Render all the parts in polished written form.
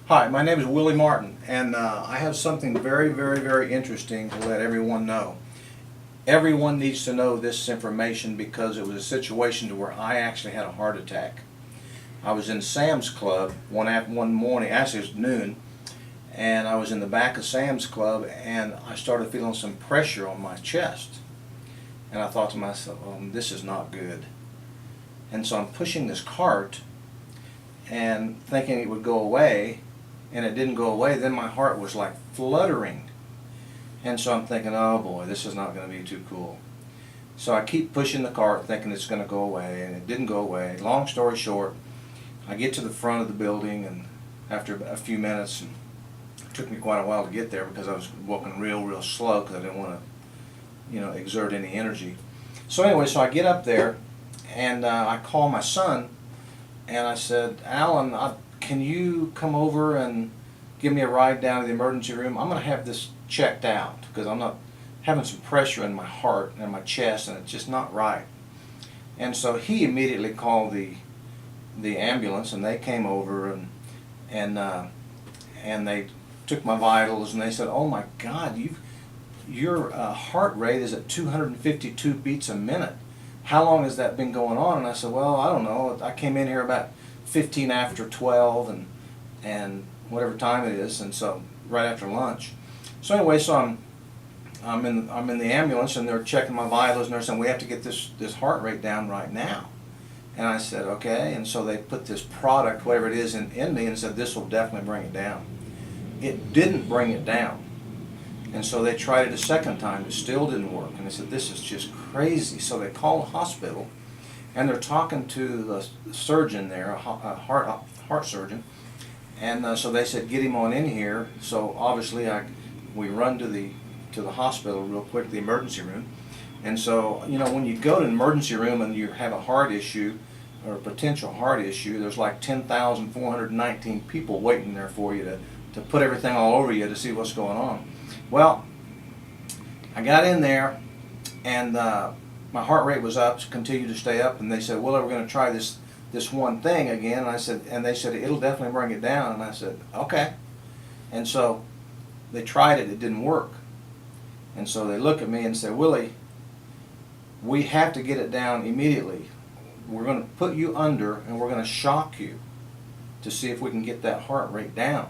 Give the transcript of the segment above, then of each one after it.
Hi, my name is Willie Martain, and I have something very interesting to let everyone know. Everyone needs to know this information because it was a situation to where I actually had a heart attack. I was in Sam's Club one morning, actually it was noon, and I was in the back of Sam's Club and I started feeling some pressure on my chest. And I thought to myself, oh, this is not good. And so I'm pushing this cart and thinking it would go away, and it didn't go away. Then my heart was like fluttering, and so I'm thinking, oh boy, this is not going to be too cool. So I keep pushing the cart thinking it's going to go away, and it didn't go away. Long story short, I get to the front of the building, and after a few minutes, and it took me quite a while to get there because I was walking real slow because I didn't want to exert any energy. So anyway, so I get up there and I call my son and I said, Alan, can you come over and give me a ride down to the emergency room? I'm going to have this checked out because I'm not having some pressure in my heart and my chest, and it's just not right. And so he immediately called the ambulance, and they came over and they took my vitals, and they said, oh my God, your heart rate is at 252 beats a minute. How long has that been going on? And I said, well, I don't know. I came in here about 15 after 12 and whatever time it is, and so right after lunch. So anyway, so I'm in the ambulance, and they're checking my vitals, and they're saying we have to get this heart rate down right now. And I said, okay. And so they put this product, whatever it is, in me, and said this will definitely bring it down. It didn't bring it down. And so they tried it a second time. It still didn't work. And they said, this is just crazy. So they called the hospital, and they're talking to the surgeon there, a heart surgeon. And so they said, get him on in here. So obviously we run to the hospital real quick, the emergency room. And so, when you go to an emergency room and you have a heart issue or a potential heart issue, there's like 10,419 people waiting there for you to put everything all over you to see what's going on. Well, I got in there, and my heart rate was up, continued to stay up, and they said, well, we're going to try this one thing again. And they said, it'll definitely bring it down. And I said, okay. And so they tried it, it didn't work. And so they look at me and say, Willie, we have to get it down immediately. We're going to put you under, and we're going to shock you to see if we can get that heart rate down.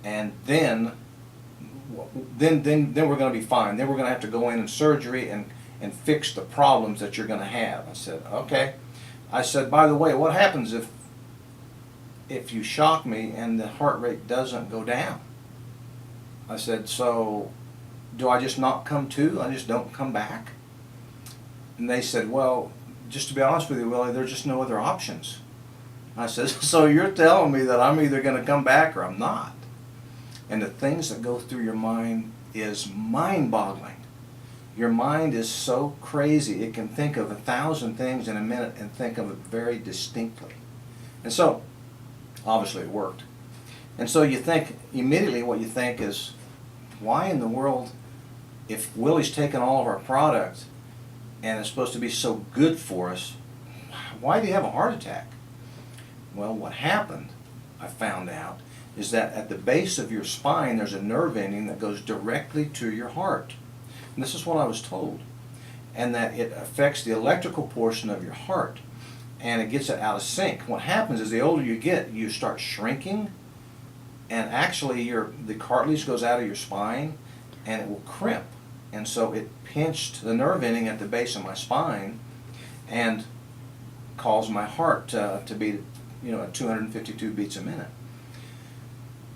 And then we're going to be fine. Then we're going to have to go in and surgery and fix the problems that you're going to have. I said, okay. I said, by the way, what happens if you shock me and the heart rate doesn't go down? I said, so do I just not come to? I just don't come back? And they said, well, just to be honest with you, Willie, there's just no other options. I said, so you're telling me that I'm either going to come back or I'm not? And the things that go through your mind is mind-boggling. Your mind is so crazy, it can think of 1,000 things in a minute and think of it very distinctly. And so, obviously it worked. And so you think, immediately what you think is, why in the world, if Willie's taken all of our product and it's supposed to be so good for us, why do you have a heart attack? Well, what happened, I found out, is that at the base of your spine there's a nerve ending that goes directly to your heart. And this is what I was told. And that it affects the electrical portion of your heart, and it gets it out of sync. What happens is the older you get, you start shrinking, and actually the cartilage goes out of your spine and it will crimp. And so it pinched the nerve ending at the base of my spine and caused my heart to be at 252 beats a minute.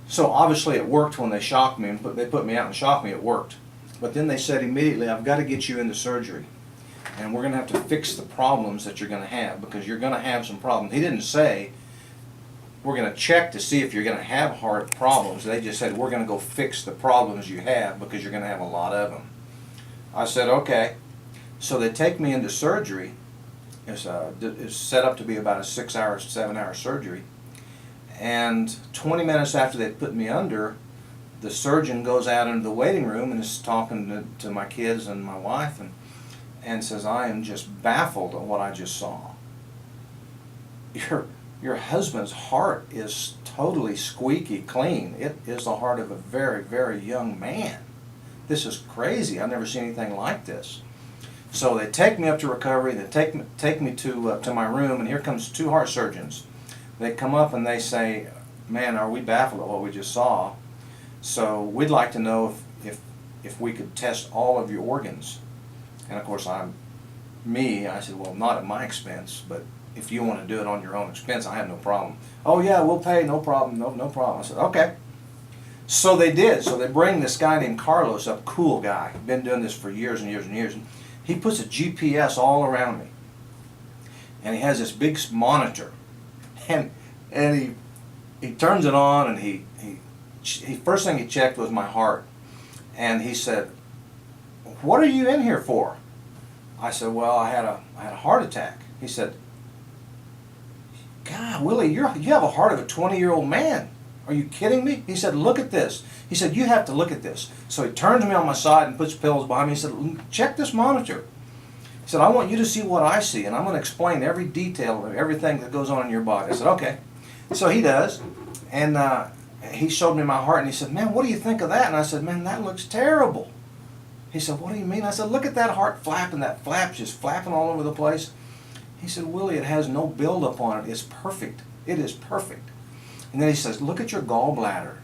So obviously it worked when they shocked me, and they put me out and shocked me, it worked. But then they said immediately, I've got to get you into surgery, and we're going to have to fix the problems that you're going to have, because you're going to have some problems. He didn't say, we're going to check to see if you're going to have heart problems. They just said, we're going to go fix the problems you have because you're going to have a lot of them. I said, okay. So they take me into surgery. It's set up to be about a 6-hour, 7-hour surgery. And 20 minutes after they put me under, the surgeon goes out into the waiting room and is talking to my kids and my wife and says, I am just baffled at what I just saw. your husband's heart is totally squeaky clean. It is the heart of a very, very young man. This is crazy. I've never seen anything like this. So they take me up to recovery. They take me to my room, and here comes two heart surgeons. They come up and they say, "Man, are we baffled at what we just saw? So we'd like to know if we could test all of your organs." And of course, I said, "Well, not at my expense, but if you want to do it on your own expense, I have no problem." "Oh yeah, we'll pay, no problem, no problem." I said, "Okay." So they did. So they bring this guy named Carlos up, cool guy, been doing this for years and years and years. He puts a GPS all around me, and he has this big monitor, and he turns it on, and he first thing he checked was my heart, and he said, "What are you in here for?" I said, "Well, I had a heart attack." He said, "God, Willie, you have a heart of a 20-year-old man. Are you kidding me?" He said, "Look at this." He said, "You have to look at this." So he turns me on my side and puts pillows behind me. He said, "Check this monitor." He said, "I want you to see what I see, and I'm going to explain every detail of everything that goes on in your body." I said, "Okay." So he does, and he showed me my heart, and he said, "Man, what do you think of that?" And I said, "Man, that looks terrible." He said, "What do you mean?" I said, "Look at that heart flapping. That flap's just flapping all over the place." He said, "Willie, it has no buildup on it. It's perfect. It is perfect." And then he says, "Look at your gallbladder.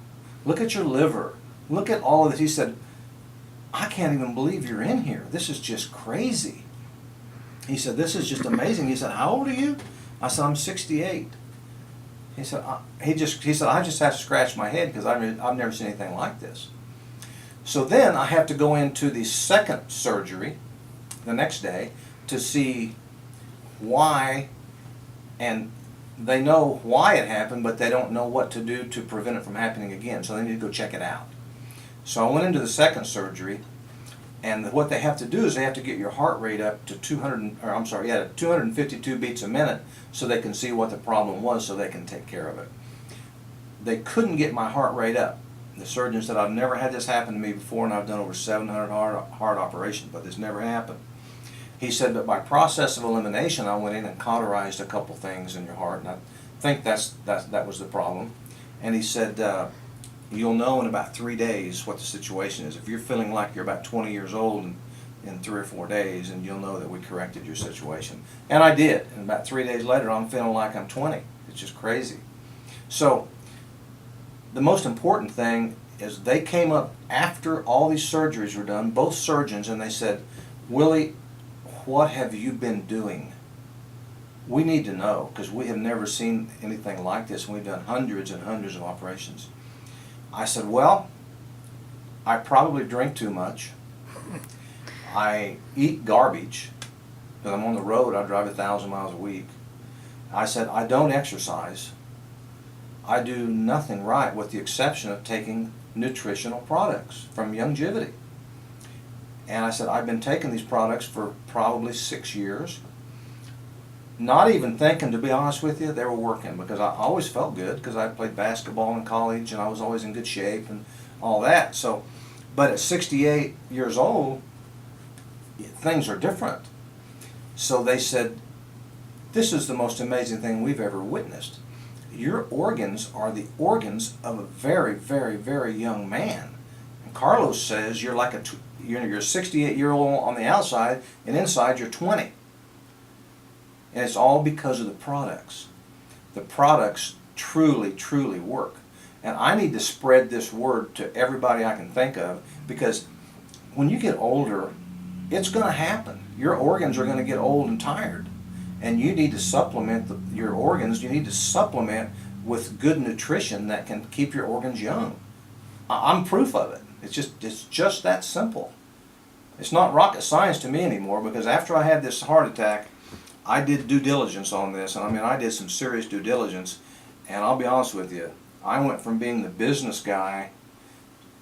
Look at your liver. Look at all of this." He said, "I can't even believe you're in here. This is just crazy." He said, "This is just amazing." He said, "How old are you?" I said, "I'm 68. He said, "I just have to scratch my head because I've never seen anything like this." So then I have to go into the second surgery the next day to see why, and they know why it happened, but they don't know what to do to prevent it from happening again. So they need to go check it out. So I went into the second surgery, and what they have to do is they have to get your heart rate up to 252 beats a minute so they can see what the problem was so they can take care of it. They couldn't get my heart rate up. The surgeon said, "I've never had this happen to me before, and I've done over 700 heart operations, but this never happened." He said, "But by process of elimination, I went in and cauterized a couple things in your heart, and I think that was the problem." And he said, "You'll know in about 3 days what the situation is. If you're feeling like you're about 20 years old in 3 or 4 days, and you'll know that we corrected your situation." And I did. And about 3 days later, I'm feeling like I'm 20. It's just crazy. So the most important thing is they came up after all these surgeries were done, both surgeons, and they said, "Willie, what have you been doing? We need to know because we have never seen anything like this, and we've done hundreds and hundreds of operations." I said, "Well, I probably drink too much. I eat garbage because I'm on the road. I drive 1,000 miles a week." I said, "I don't exercise. I do nothing right with the exception of taking nutritional products from Youngevity." And I said, "I've been taking these products for probably 6 years. Not even thinking, to be honest with you, they were working because I always felt good because I played basketball in college and I was always in good shape and all that." So, but at 68 years old, things are different. So they said, "This is the most amazing thing we've ever witnessed. Your organs are the organs of a very, very, very young man. And Carlos says you're like you're a 68-year-old on the outside, and inside you're 20. And it's all because of the products. The products truly, truly work. And I need to spread this word to everybody I can think of because when you get older, it's going to happen. Your organs are going to get old and tired. And you need to supplement your organs. You need to supplement with good nutrition that can keep your organs young. I'm proof of it. It's just that simple. It's not rocket science to me anymore because after I had this heart attack, I did due diligence on this. And I mean, I did some serious due diligence. And I'll be honest with you, I went from being the business guy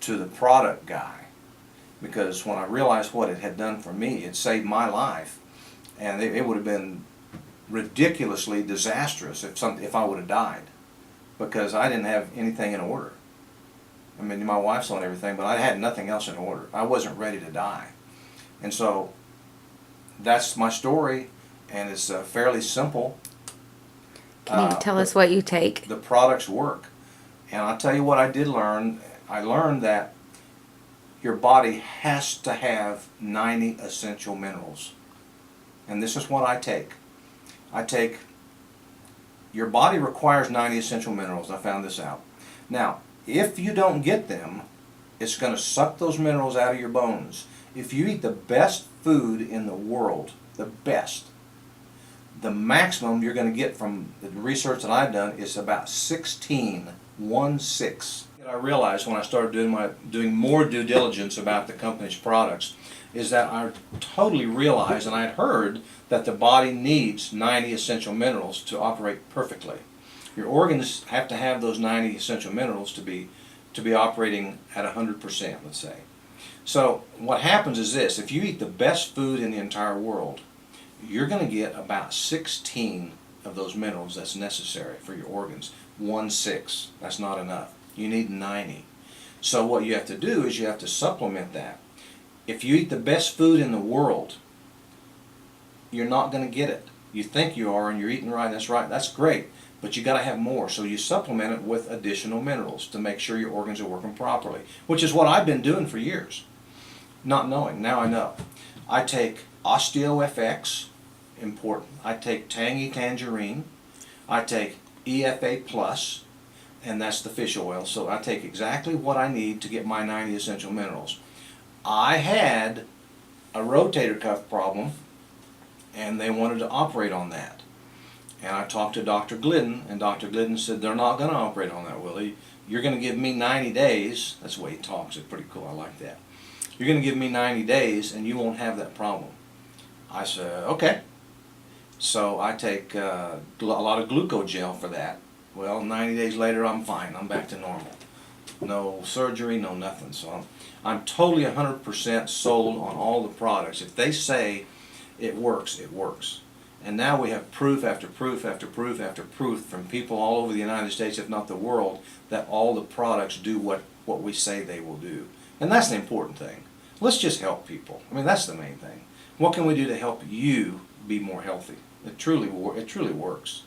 to the product guy because when I realized what it had done for me, it saved my life. And it would have been ridiculously disastrous if I would have died because I didn't have anything in order. I mean, my wife's on everything, but I had nothing else in order. I wasn't ready to die. And so that's my story, and it's fairly simple. Can you tell us what you take? The products work. And I'll tell you what I did learn. I learned that your body has to have 90 essential minerals. And this is what I take. Your body requires 90 essential minerals. I found this out. Now, if you don't get them, it's going to suck those minerals out of your bones. If you eat the best food in the world, the best, the maximum you're going to get from the research that I've done is about 16, 1/6. I realized when I started doing more due diligence about the company's products is that I totally realized, and I had heard, that the body needs 90 essential minerals to operate perfectly. Your organs have to have those 90 essential minerals to be operating at 100%, let's say. So what happens is this: if you eat the best food in the entire world, you're going to get about 16 of those minerals that's necessary for your organs. 1/6. That's not enough. You need 90. So what you have to do is you have to supplement that. If you eat the best food in the world, you're not going to get it. You think you are and you're eating right, that's right, that's great, but you got to have more. So you supplement it with additional minerals to make sure your organs are working properly, which is what I've been doing for years, not knowing. Now I know. I take OsteoFX, important. I take Tangy Tangerine. I take EFA Plus, and that's the fish oil. So I take exactly what I need to get my 90 essential minerals. I had a rotator cuff problem, and they wanted to operate on that. And I talked to Dr. Glidden, and Dr. Glidden said, they're not going to operate on that, Willie. You're going to give me 90 days. That's the way he talks. It's pretty cool. I like that. You're going to give me 90 days, and you won't have that problem. I said, okay. So I take a lot of glucogel for that. Well, 90 days later, I'm fine. I'm back to normal. No surgery, no nothing. So I'm totally 100% sold on all the products. If they say it works, it works. And now we have proof after proof after proof after proof from people all over the United States, if not the world, that all the products do what we say they will do. And that's the important thing. Let's just help people. I mean, that's the main thing. What can we do to help you be more healthy? It truly works.